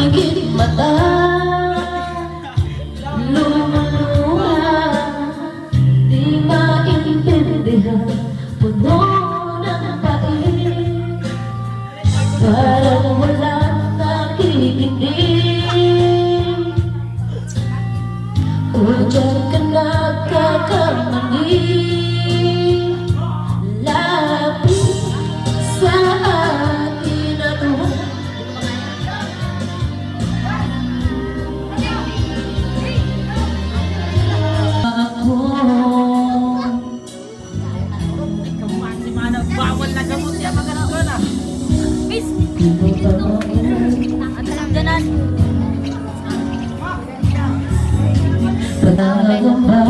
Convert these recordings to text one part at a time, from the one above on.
pigit mata, lumuluha, di maintindihan, puno ng pait, parang walang nakikinig. O dyan ka nagkakamali, lapit sa akin at ako. Bawal na gamot siya magkakaroon na. Miss! Ganan! Pagkakamba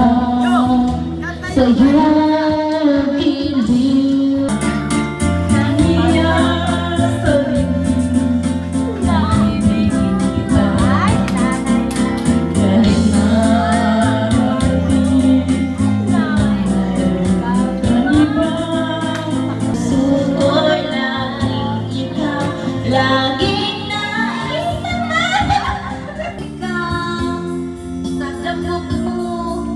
sa'yo giliw, kaniya sa bibig, naibigin kita. Kahit narating na mayroon kang iba, puso ko'y laging ikaw, laging naisama. Ikaw, sa damog mo,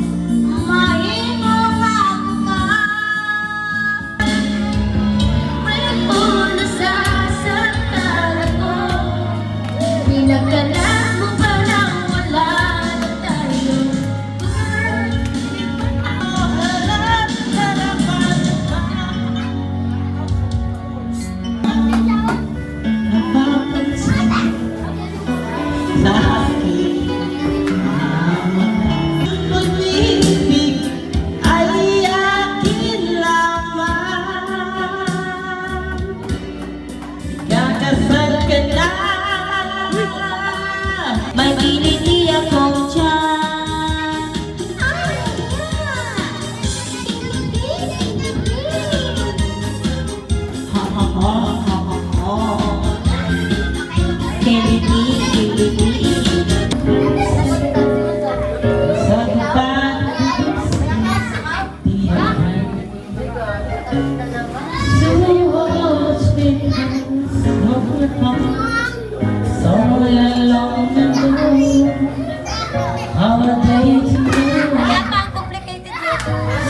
mahimong ako ka. May puno sa ako, pinagkalan mo pa lang wala na tayo. Napapansin na aking pag-ibig ay akin lamang. Kakasal ka na, may kiliti akong tiyan. Ha ha ha ha ha ha. Kiliti, kiliti. Sa so along the road, our days Kaya pa ang complicated yun.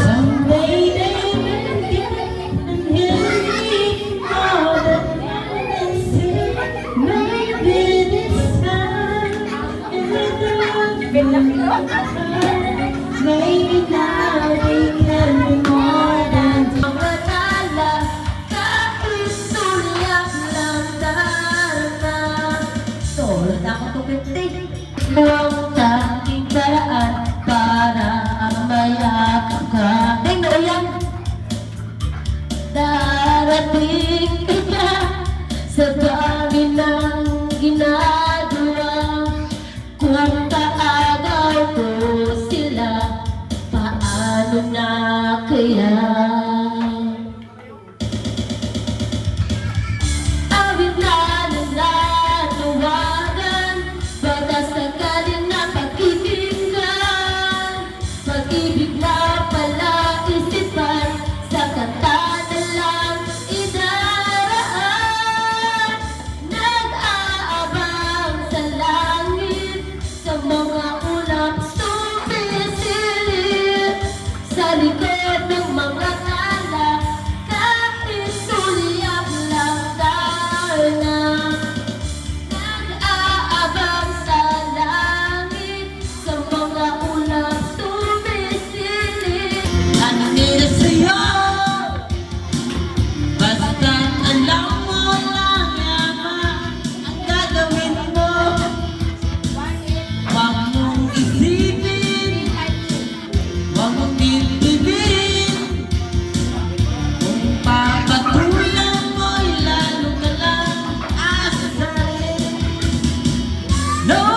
someday they will get and hear me more than say, maybe this time is the love. Maybe now we can be more than mga tala, kahit sulyak lang darna. Tulad ako tumitig ng tanging paraan para mayakap ka. Ding na yan! Darating ka na sa dami ng ginagawa. Kung kaagaw ko sila, paano na kaya? Awit na nananawagan, batas na galing na pag-ibigyan. Pag-ibig na pala isipan, sa kanta na lang idaraan. Nag-aabang sa langit, sa mga ulap sumisilip, sa likod ng mga tala, kahit sulyak lang darna. Nag-aabang sa langit, sa mga ulap sumisilip. Ano nila sa'yo? Basta't alam mo lang yaman ang gagawin mo. Huwag mong isipin, huwag mong titibin. Kung papatulan mo'y lalo ka lang aasarin. No!